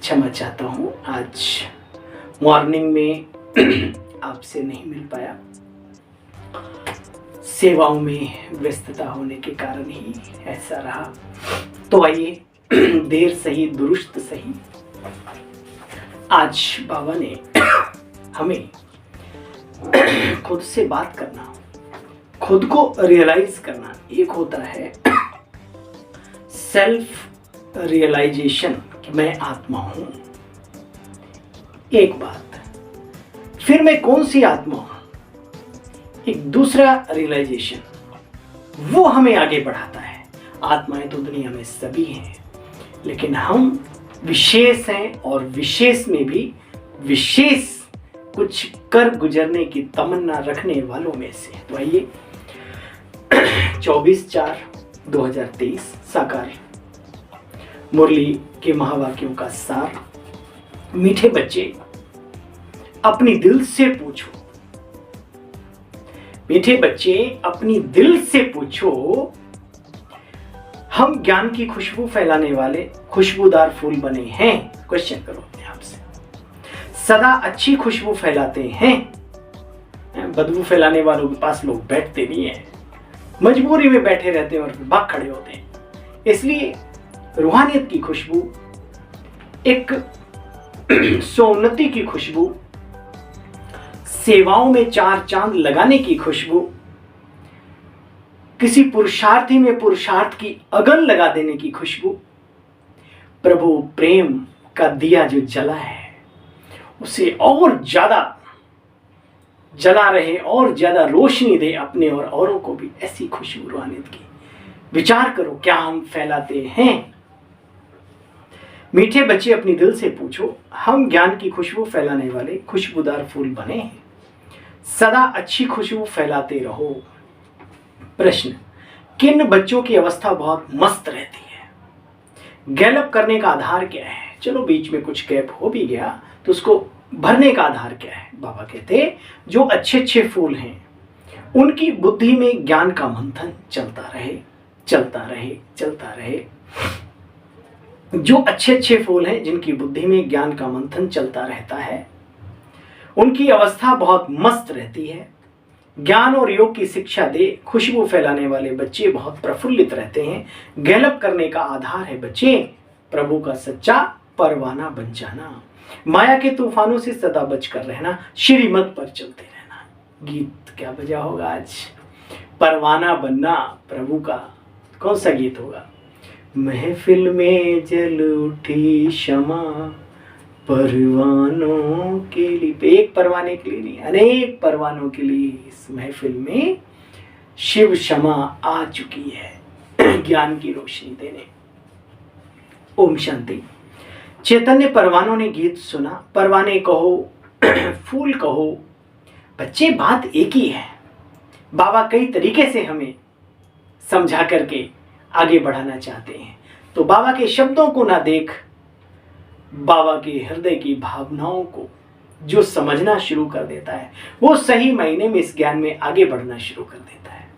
क्षमा चाहता हूँ, आज मॉर्निंग में आपसे नहीं मिल पाया। सेवाओं में व्यस्तता होने के कारण ही ऐसा रहा। तो आइए, देर सही दुरुस्त सही, आज बाबा ने हमें खुद से बात करना, खुद को रियलाइज करना। एक होता है सेल्फ रियलाइजेशन कि मैं आत्मा हूं, एक बात। फिर मैं कौन सी आत्मा हूं, एक दूसरा रियलाइजेशन, वो हमें आगे बढ़ाता है। आत्माएं तो दुनिया में सभी हैं, लेकिन हम विशेष हैं और विशेष में भी विशेष कुछ कर गुजरने की तमन्ना रखने वालों में से। तो आइए 24/4/2023 साकार मुरली के महावाक्यों का सार। मीठे बच्चे अपनी दिल से पूछो, मीठे बच्चे अपनी दिल से पूछो, हम ज्ञान की खुशबू फैलाने वाले खुशबूदार फूल बने हैं। क्वेश्चन करो अपने आप से, सदा अच्छी खुशबू फैलाते हैं। बदबू फैलाने वालों के पास लोग बैठते नहीं है, मजबूरी में बैठे रहते हैं और भाग खड़े होते हैं। इसलिए रूहानियत की खुशबू, एक सोन्नति की खुशबू, सेवाओं में चार चांद लगाने की खुशबू, किसी पुरुषार्थी में पुरुषार्थ की अगन लगा देने की खुशबू, प्रभु प्रेम का दिया जो जला है उसे और ज्यादा जला रहे और ज्यादा रोशनी दे अपने और औरों को भी। ऐसी खुशबू रूहानियत की विचार करो, क्या हम फैलाते हैं। मीठे बच्चे अपनी दिल से पूछो, हम ज्ञान की खुशबू फैलाने वाले खुशबूदार फूल बने हैं। सदा अच्छी खुशबू फैलाते रहो। प्रश्न, किन बच्चों की अवस्था बहुत मस्त रहती है। गैलअप करने का आधार क्या है। चलो बीच में कुछ गैप हो भी गया तो उसको भरने का आधार क्या है। बाबा कहते जो अच्छे अच्छे फूल हैं उनकी बुद्धि में ज्ञान का मंथन चलता रहे, चलता रहे, चलता रहे। जो अच्छे अच्छे फूल हैं जिनकी बुद्धि में ज्ञान का मंथन चलता रहता है, उनकी अवस्था बहुत मस्त रहती है। ज्ञान और योग की शिक्षा दे खुशबू फैलाने वाले बच्चे बहुत प्रफुल्लित रहते हैं। गैलअप करने का आधार है बच्चे प्रभु का सच्चा परवाना बन जाना। माया के तूफानों से सदा बचकर रहना, श्रीमत पर चलते रहना। गीत क्या बजा होगा आज, परवाना बनना प्रभु का। कौन सा गीत होगा। महफिल में जल उठी शमा परवानों के लिए, एक परवाने के लिए नहीं, अनेक परवानों के लिए इस महफिल में शिव क्षमा आ चुकी है ज्ञान की रोशनी देने। ओम शांति। चैतन्य परवानों ने गीत सुना, परवाने कहो फूल कहो, बच्चे बात एक ही है। बाबा कई तरीके से हमें समझा करके आगे बढ़ाना चाहते हैं। तो बाबा के शब्दों को ना देख, बाबा के हृदय की भावनाओं को जो समझना शुरू कर देता है वो सही मायने में इस ज्ञान में आगे बढ़ना शुरू कर देता है।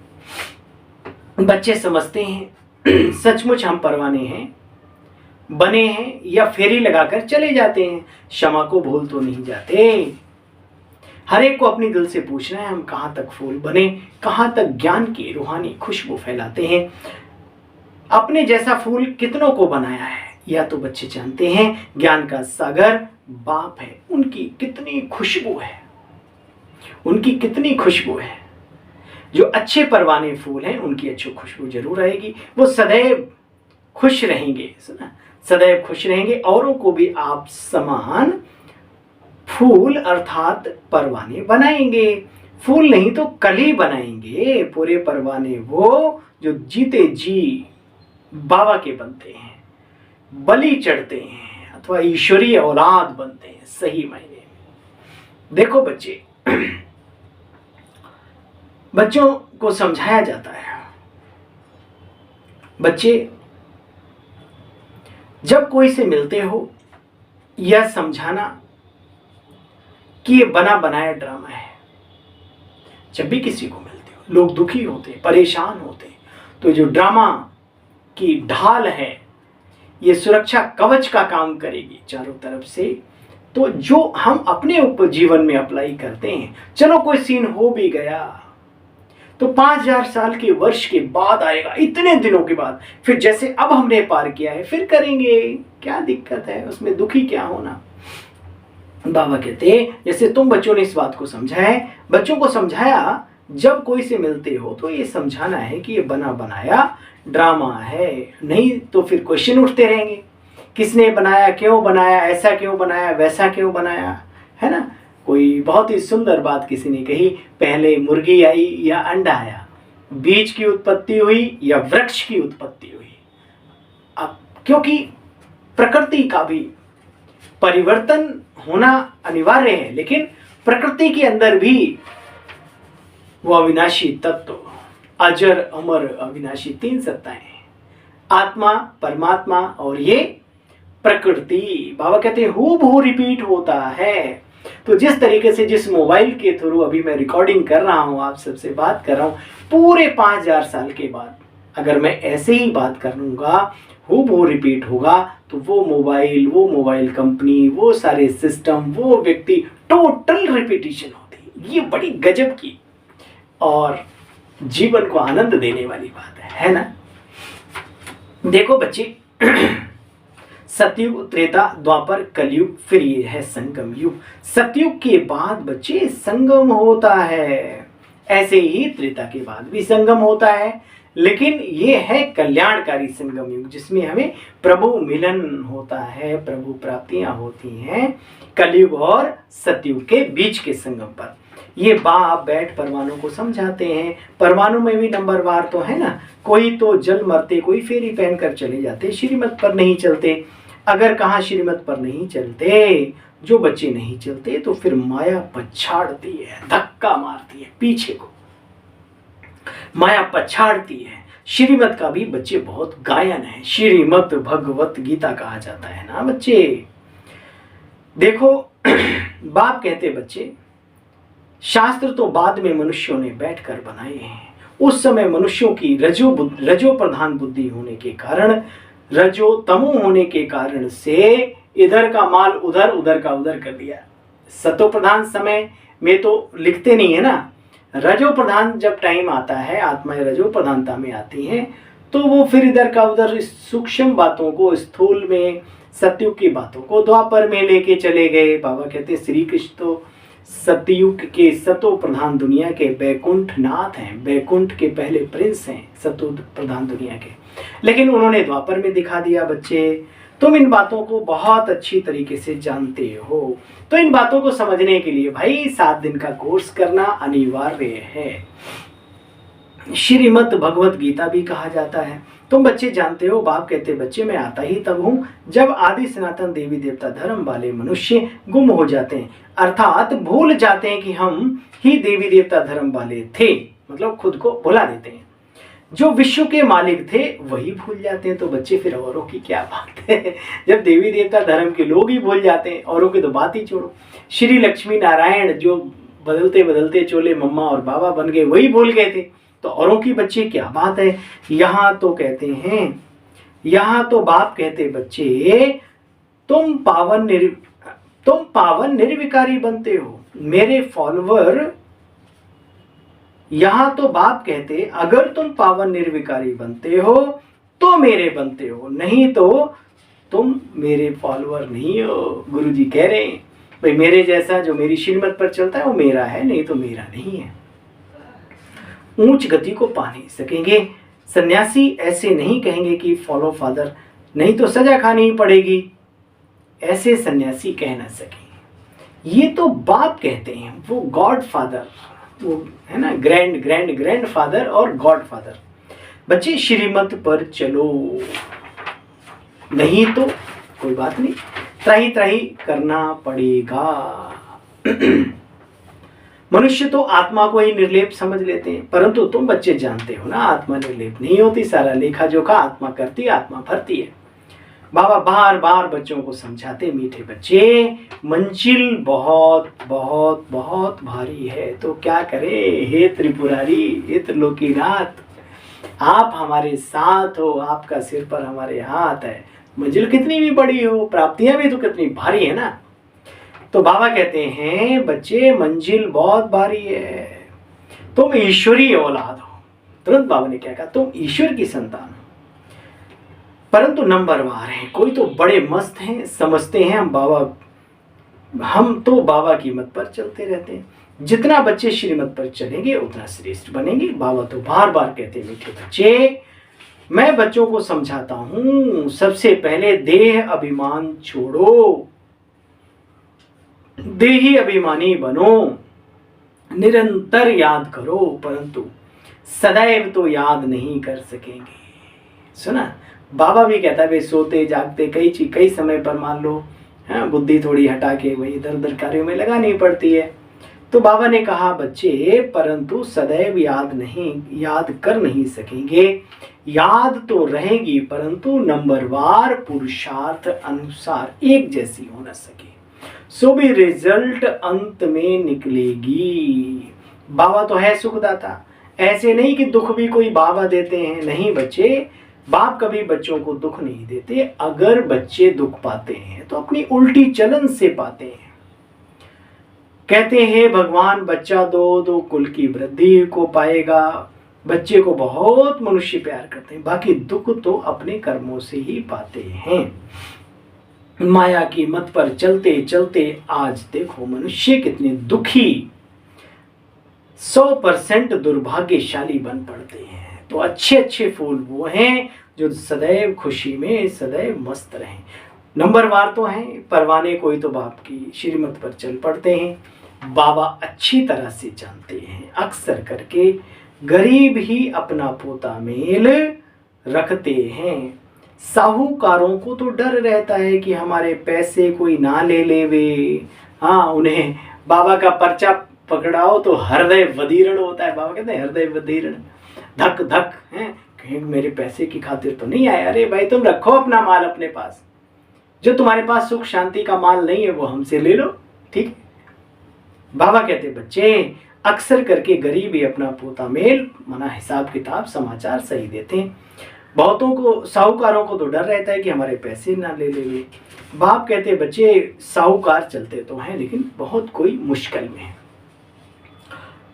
बच्चे समझते हैं सचमुच हम परवाने हैं, बने हैं, या फेरी लगाकर चले जाते हैं। क्षमा को भूल तो नहीं जाते। हर एक को अपनी दिल से पूछना है, हम कहां तक फूल बने, कहां तक ज्ञान की रूहानी खुशबू फैलाते हैं। अपने जैसा फूल कितनों को बनाया है, या तो बच्चे जानते हैं ज्ञान का सागर बाप है, उनकी कितनी खुशबू है, उनकी कितनी खुशबू है। जो अच्छे परवाने फूल हैं उनकी अच्छी खुशबू जरूर आएगी। वो सदैव खुश रहेंगे, सुना, सदैव खुश रहेंगे। औरों को भी आप समान फूल अर्थात परवाने बनाएंगे। फूल नहीं तो कली बनाएंगे। पूरे परवाने वो जो जीते जी बाबा के बनते हैं, बलि चढ़ते हैं, अथवा ईश्वरीय औलाद बनते हैं सही मायने में। देखो बच्चे, बच्चों को समझाया जाता है, बच्चे जब कोई से मिलते हो यह समझाना कि ये बना बनाया ड्रामा है। जब भी किसी को मिलते हो, लोग दुखी होते, परेशान होते, तो जो ड्रामा की ढाल है ये सुरक्षा कवच का काम करेगी चारों तरफ से। तो जो हम अपने ऊपर जीवन में अप्लाई करते हैं, चलो कोई सीन हो भी गया तो 5000 साल के वर्ष के बाद आएगा, इतने दिनों के बाद, फिर जैसे अब हमने पार किया है फिर करेंगे, क्या दिक्कत है उसमें, दुखी क्या होना। बाबा कहते जैसे तुम बच्चों ने इस बात को समझा है, बच्चों को समझाया, जब कोई से मिलते हो तो ये समझाना है कि ये बना बनाया ड्रामा है, नहीं तो फिर क्वेश्चन उठते रहेंगे, किसने बनाया, क्यों बनाया, ऐसा क्यों बनाया, वैसा क्यों बनाया, है ना। कोई बहुत ही सुंदर बात किसी ने कही, पहले मुर्गी आई या अंडा आया, बीज की उत्पत्ति हुई या वृक्ष की उत्पत्ति हुई। अब क्योंकि प्रकृति का भी परिवर्तन होना अनिवार्य है, लेकिन प्रकृति के अंदर भी वो अविनाशी तत्व, अजर अमर अविनाशी 3 सत्ताएं हैं, आत्मा, परमात्मा और ये प्रकृति। बाबा कहते हैं हूबहू रिपीट होता है। तो जिस तरीके से जिस मोबाइल के थ्रू अभी मैं रिकॉर्डिंग कर रहा हूं, आप सबसे बात कर रहा हूं, पूरे 5000 साल के बाद अगर मैं ऐसे ही बात करूंगा, हूबहू रिपीट होगा, तो वो मोबाइल कंपनी, वो सारे सिस्टम, वो व्यक्ति, टोटल रिपीटिशन होती। ये बड़ी गजब की और जीवन को आनंद देने वाली बात है ना। देखो बच्चे, सतयुग, त्रेता, द्वापर, कलयुग, फिर ये है संगम युग। सतयुग के बाद बच्चे संगम होता है, ऐसे ही त्रेता के बाद भी संगम होता है, लेकिन ये है कल्याणकारी संगम युग, जिसमें हमें प्रभु मिलन होता है, प्रभु प्राप्तियां होती हैं कलयुग और सतयुग के बीच के संगम पर। ये बाप बैठ परमाणु को समझाते हैं। परमाणु में भी नंबरवार तो है ना, कोई तो जल मरते, कोई फेरी पहन कर चले जाते, श्रीमत पर नहीं चलते। अगर कहाँ श्रीमत पर नहीं चलते, जो बच्चे नहीं चलते, तो फिर माया पछाड़ती है, धक्का मारती है पीछे को, माया पछाड़ती है। श्रीमत का भी बच्चे बहुत गायन है, श्रीमत भगवत गीता कहा जाता है ना बच्चे। देखो बाप कहते बच्चे, शास्त्र तो बाद में मनुष्यों ने बैठकर बनाए हैं। उस समय मनुष्यों की रजो प्रधान बुद्धि होने के कारण, रजो तमो होने के कारण से इधर का माल उधर, उधर का उधर कर दिया। सतो प्रधान समय में तो लिखते नहीं है ना, रजो प्रधान जब टाइम आता है, आत्माएं रजो प्रधानता में आती हैं, तो वो फिर इधर का उधर सूक्ष्म बातों को, स्थूल में सतयुग की बातों को द्वापर में लेके चले गए। बाबा कहते श्री कृष्ण तो सतयुग के सतो प्रधान दुनिया के बैकुंठ नाथ हैं, बैकुंठ के पहले प्रिंस हैं सतो प्रधान दुनिया के, लेकिन उन्होंने द्वापर में दिखा दिया। बच्चे तुम इन बातों को बहुत अच्छी तरीके से जानते हो, तो इन बातों को समझने के लिए भाई 7 दिन का कोर्स करना अनिवार्य है। श्रीमद् भगवत गीता भी कहा जाता है। तुम बच्चे जानते हो, बाप कहते बच्चे मैं आता ही तब हूँ जब आदि सनातन देवी देवता धर्म वाले मनुष्य गुम हो जाते हैं, अर्थात भूल जाते हैं कि हम ही देवी देवता धर्म वाले थे, मतलब खुद को भुला देते हैं। जो विश्व के मालिक थे वही भूल जाते हैं, तो बच्चे फिर औरों की क्या बात है। जब देवी देवता धर्म के लोग ही भूल जाते हैं, औरों की तो बात ही छोड़ो। श्री लक्ष्मी नारायण जो बदलते बदलते चोले मम्मा और बाबा बन गए, वही भूल गए थे, तो औरों की बच्चे क्या बात है। यहाँ तो कहते हैं, यहाँ तो बाप कहते बच्चे तुम पावन निर्विकारी बनते हो, मेरे फॉलोवर। यहाँ तो बाप कहते अगर तुम पावन निर्विकारी बनते हो तो मेरे बनते हो, नहीं तो तुम मेरे फॉलोवर नहीं हो। गुरुजी कह रहे हैं भाई मेरे जैसा जो मेरी श्रीमत पर चलता है वो मेरा है, नहीं तो मेरा नहीं है। ऊंच गति को पा नहीं सकेंगे। सन्यासी ऐसे नहीं कहेंगे कि फॉलो फादर, नहीं तो सजा खानी ही पड़ेगी, ऐसे सन्यासी कह ना सकेंगे। ये तो बाप कहते हैं, वो गॉड फादर, वो है ना ग्रैंड फादर और गॉड फादर। बच्चे श्रीमत पर चलो, नहीं तो कोई बात नहीं, त्राही त्राही करना पड़ेगा। मनुष्य तो आत्मा को ही निर्लेप समझ लेते हैं, परंतु तुम बच्चे जानते हो ना आत्मा निर्लेप नहीं होती, सारा लेखा जोखा आत्मा करती है, आत्मा भरती है। बाबा बार बार बच्चों को समझाते, मीठे बच्चे मंजिल बहुत बहुत बहुत भारी है, तो क्या करें। हे त्रिपुरारी, हे त्रिलोकीनाथ, आप हमारे साथ हो, आपका सिर पर हमारे हाथ है, मंजिल कितनी भी बड़ी हो, प्राप्तियां भी तो कितनी भारी है ना। तो बाबा कहते हैं बच्चे मंजिल बहुत भारी है, तुम ईश्वरीय औलाद हो। तुरंत बाबा ने क्या कहा, तुम ईश्वर की संतान हो, परंतु नंबरवार हैं। कोई तो बड़े मस्त हैं, समझते हैं हम तो बाबा की मत पर चलते रहते हैं। जितना बच्चे श्रीमत पर चलेंगे उतना श्रेष्ठ बनेंगे। बाबा तो बार बार कहते हैं मीठे बच्चे, मैं बच्चों को समझाता हूं, सबसे पहले देह अभिमान छोड़ो, देही अभिमानी बनो, निरंतर याद करो, परंतु सदैव तो याद नहीं कर सकेंगे। सुना, बाबा भी कहता है वे सोते जागते कई समय पर मान लो बुद्धि थोड़ी हटा के वही इधर उधर कार्यों में लगानी पड़ती है। तो बाबा ने कहा बच्चे, परंतु सदैव याद कर नहीं सकेंगे। याद तो रहेगी, परंतु नंबरवार पुरुषार्थ अनुसार एक जैसी हो न सके, सो भी रिजल्ट अंत में निकलेगी। बाबा तो है सुखदाता, ऐसे नहीं कि दुख भी कोई बाबा देते हैं, नहीं बच्चे, बाप कभी बच्चों को दुख नहीं देते। अगर बच्चे दुख पाते हैं तो अपनी उल्टी चलन से पाते हैं। कहते हैं भगवान बच्चा दो कुल की वृद्धि को पाएगा। बच्चे को बहुत मनुष्य प्यार करते हैं, बाकी दुख तो अपने कर्मों से ही पाते हैं। माया की मत पर चलते चलते आज देखो मनुष्य कितने दुखी, 100% दुर्भाग्यशाली बन पड़ते हैं। तो अच्छे अच्छे फूल वो हैं जो सदैव खुशी में सदैव मस्त रहें। नंबरवार तो हैं, परवाने कोई तो बाप की श्रीमत पर चल पड़ते हैं। बाबा अच्छी तरह से जानते हैं, अक्सर करके गरीब ही अपना पोता मेल रखते हैं। साहूकारों को तो डर रहता है कि हमारे पैसे कोई ना ले लेवे। हाँ, उन्हें बाबा का पर्चा पकड़ाओ तो हृदय वदीरण होता है। बाबा कहते हैं हृदय वदीरण, धक धक है, कहीं मेरे पैसे की खातिर तो नहीं आए। अरे भाई, तुम रखो अपना माल अपने पास, जो तुम्हारे पास सुख शांति का माल नहीं है वो हमसे ले लो, ठीक। बाबा कहते बच्चे, अक्सर करके गरीब ही अपना पोता मेल मना हिसाब किताब समाचार सही देते हैं। बहुतों को, साहूकारों को तो डर रहता है कि हमारे पैसे ना ले लेंगे। बाप कहते बच्चे, साहूकार चलते तो हैं लेकिन बहुत कोई मुश्किल में है।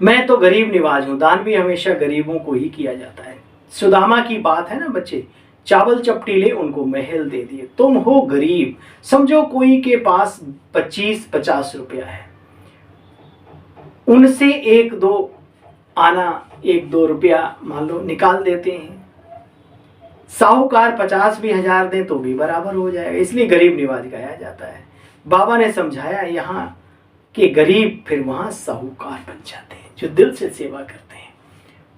मैं तो गरीब निवाज हूं, दान भी हमेशा गरीबों को ही किया जाता है। सुदामा की बात है ना बच्चे, चावल चपटी ले उनको महल दे दिए। तुम हो गरीब, समझो कोई के पास 25-50 रुपया है, उनसे 1-2 रुपया मान लो निकाल देते हैं। साहूकार 50 भी हजार दें तो भी बराबर हो जाएगा, इसलिए गरीब निवाज गाया जाता है। बाबा ने समझाया यहाँ कि गरीब फिर वहां साहूकार बन जाते हैं जो दिल से सेवा करते हैं,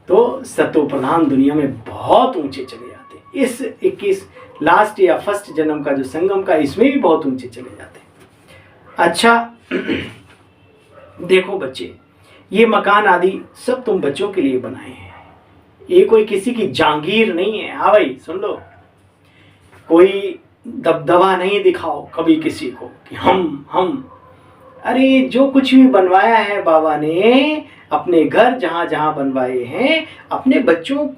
तो सतो प्रधान दुनिया में बहुत ऊंचे चले जाते हैं। इस 21 लास्ट या फर्स्ट जन्म का जो संगम का, इसमें भी बहुत ऊंचे चले जाते हैं। अच्छा देखो बच्चे, ये मकान आदि सब तुम बच्चों के लिए बनाए हैं, ये कोई किसी की जागीर नहीं है। हाँ भाई सुन लो, कोई दबदबा नहीं दिखाओ कभी किसी को कि हम। अरे जो कुछ भी बनवाया है बाबा ने, अपने घर जहां जहां बनवाए हैं, अपने बच्चों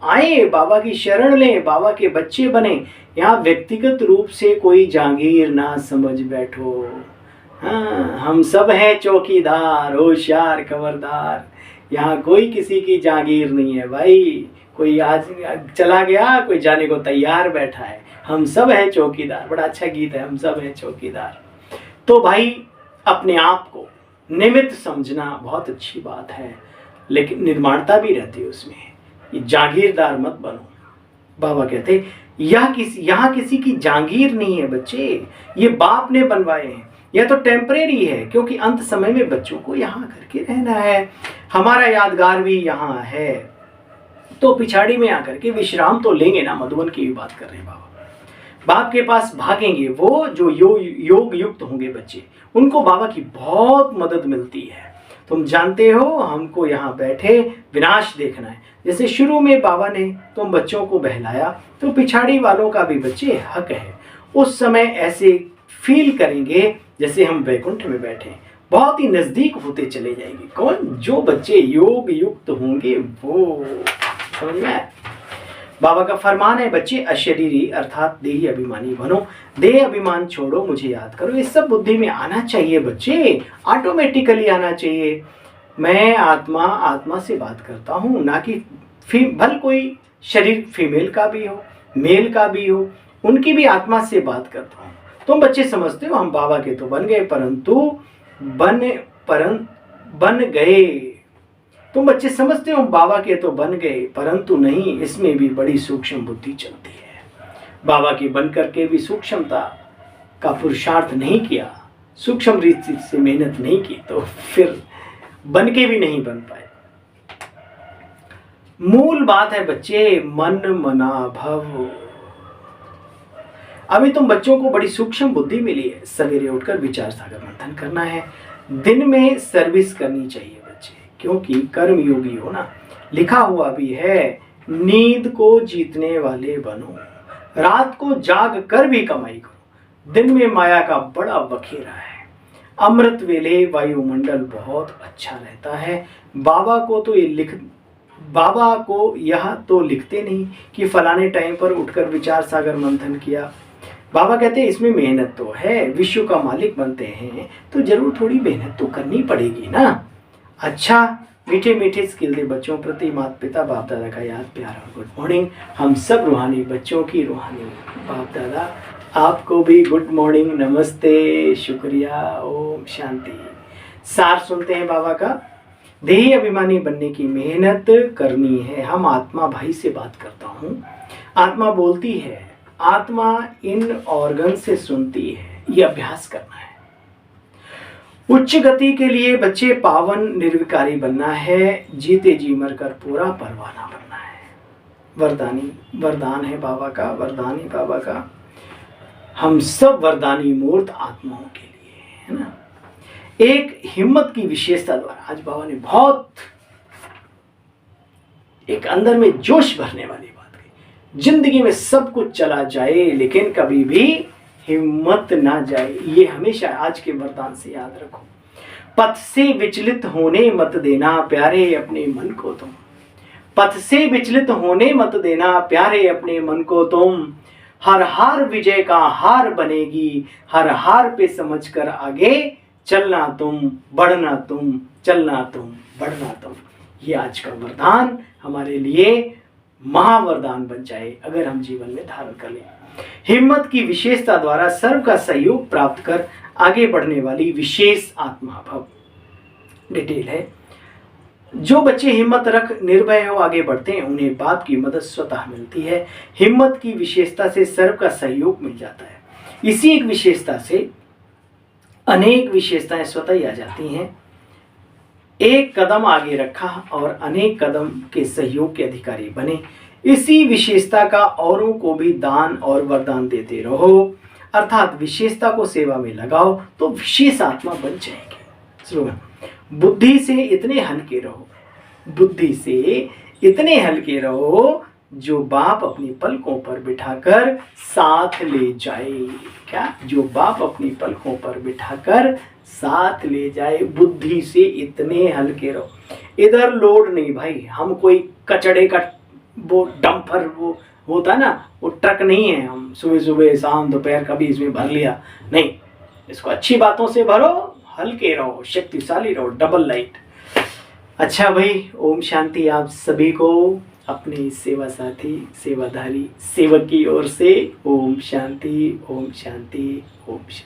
आए, बाबा की शरण लें, बाबा के बच्चे बने। यहाँ व्यक्तिगत रूप से कोई जागीर ना समझ बैठो। हाँ, हम सब हैं चौकीदार, होशियार, खबरदार। यहाँ कोई किसी की जागीर नहीं है भाई। कोई आज चला गया, कोई जाने को तैयार बैठा है। हम सब हैं चौकीदार, बड़ा अच्छा गीत है, हम सब हैं चौकीदार। तो भाई अपने आप को निमित्त समझना बहुत अच्छी बात है, लेकिन निर्माणता भी रहती है उसमें। ये जागीरदार मत बनो। बाबा कहते यहाँ किसी की जागीर नहीं है बच्चे, ये बाप ने बनवाए हैं। यह तो टेम्परेरी है, क्योंकि अंत समय में बच्चों को यहाँ करके रहना है। हमारा यादगार भी यहाँ है, तो पिछाड़ी में आकर के विश्राम तो लेंगे ना। मधुबन की भी बात कर रहे हैं बाबा। बाप के पास भागेंगे वो जो योग युक्त होंगे बच्चे, उनको बाबा की बहुत मदद मिलती है। तुम जानते हो, हमको यहाँ बैठे विनाश देखना है। जैसे शुरू में बाबा ने तुम बच्चों को बहलाया, तो पिछाड़ी वालों का भी बच्चे हक है। उस समय ऐसे फील करेंगे जैसे हम वैकुंठ में बैठे, बहुत ही नजदीक होते चले जाएंगे। कौन? जो बच्चे योग युक्त होंगे वो। समझ में? बाबा का फरमान है बच्चे, अशरीरी अर्थात देही अभिमानी बनो, देह अभिमान छोड़ो, मुझे याद करो। ये सब बुद्धि में आना चाहिए बच्चे, ऑटोमेटिकली आना चाहिए। मैं आत्मा, आत्मा से बात करता हूँ, ना कि भल कोई शरीर फीमेल का भी हो, मेल का भी हो, उनकी भी आत्मा से बात करता हूँ। तुम बच्चे समझते हो हम बाबा के तो बन गए, परंतु बन गए। तुम बच्चे समझते हो हम बाबा के तो बन गए, परंतु नहीं, इसमें भी बड़ी सूक्ष्म बुद्धि चलती है। बाबा के बन करके भी सूक्ष्मता का पुरुषार्थ नहीं किया, सूक्ष्म रीति से मेहनत नहीं की, तो फिर बन के भी नहीं बन पाए। मूल बात है बच्चे, मन मना भव। अभी तुम बच्चों को बड़ी सूक्ष्म बुद्धि मिली है, सवेरे उठकर विचार सागर मंथन करना है, दिन में सर्विस करनी चाहिए बच्चे, क्योंकि कर्म योगी हो ना। लिखा हुआ भी है, नींद को जीतने वाले बनो, रात को जाग कर भी कमाई करो, दिन में माया का बड़ा बखेरा है। अमृत वेले वायुमंडल बहुत अच्छा रहता है। बाबा को यह तो लिखते नहीं कि फलाने टाइम पर उठकर विचार सागर मंथन किया। बाबा कहते हैं इसमें मेहनत तो है, विश्व का मालिक बनते हैं तो जरूर थोड़ी मेहनत तो करनी पड़ेगी ना। अच्छा, मीठे मीठे स्किल दे बच्चों प्रति माता पिता बाप दादा का याद प्यार और गुड मॉर्निंग। हम सब रूहानी बच्चों की रूहानी बाप दादा आपको भी गुड मॉर्निंग, नमस्ते, शुक्रिया, ओम शांति। सार सुनते हैं बाबा का, देही अभिमानी बनने की मेहनत करनी है। हम आत्मा भाई से बात करता हूँ, आत्मा बोलती है, आत्मा इन ऑर्गन से सुनती है, ये अभ्यास करना है। उच्च गति के लिए बच्चे पावन निर्विकारी बनना है, जीते जी मरकर पूरा परवाना बनना है। वरदान है बाबा का, वरदान है बाबा का। हम सब वरदानी मूर्त आत्माओं के लिए, है ना। एक हिम्मत की विशेषता द्वारा आज बाबा ने बहुत एक अंदर में जोश भरने वाली बात कही। जिंदगी में सब कुछ चला जाए लेकिन कभी भी हिम्मत ना जाए, ये हमेशा आज के वरदान से याद रखो। पथ से विचलित होने मत देना प्यारे अपने मन को तुम, पथ से विचलित होने मत देना प्यारे अपने मन को तुम। हर हार विजय का हार बनेगी, हर हार पे समझकर आगे चलना तुम, बढ़ना तुम, चलना तुम, बढ़ना तुम। ये आज का वरदान हमारे लिए महावरदान बन जाए अगर हम जीवन में धारण कर लें। हिम्मत की विशेषता द्वारा सर्व का सहयोग प्राप्त कर आगे बढ़ने वाली विशेष आत्मा भव। डिटेल है, जो बच्चे हिम्मत रख निर्भय हो आगे बढ़ते हैं उन्हें बाप की मदद स्वतः मिलती है। हिम्मत की विशेषता से सर्व का सहयोग मिल जाता है। इसी एक विशेषता से अनेक विशेषताएं स्वतः ही आ जाती हैं। एक कदम आगे रखा और अनेक कदम के सहयोग के अधिकारी बने। इसी विशेषता का औरों को भी दान और वरदान देते रहो, अर्थात विशेषता को सेवा में लगाओ तो विशेष आत्मा बन जाएगी। सुनो, बुद्धि से इतने हल्के रहो, बुद्धि से इतने हल्के रहो जो बाप अपनी पलकों पर बिठाकर साथ ले जाए। क्या? जो बाप अपनी पलकों पर बिठाकर साथ ले जाए। बुद्धि से इतने हल्के रहो, इधर लोड नहीं भाई। हम कोई कचड़े का वो डंपर वो होता है ना, वो ट्रक नहीं है। हम सुबह सुबह शाम दोपहर कभी इसमें भर लिया नहीं, इसको अच्छी बातों से भरो, हल्के रहो, शक्तिशाली रहो, डबल लाइट। अच्छा भाई, ओम शांति आप सभी को अपने सेवा साथी सेवाधारी सेवक की ओर से ओम शांति, ओम शांति, ओम शांति।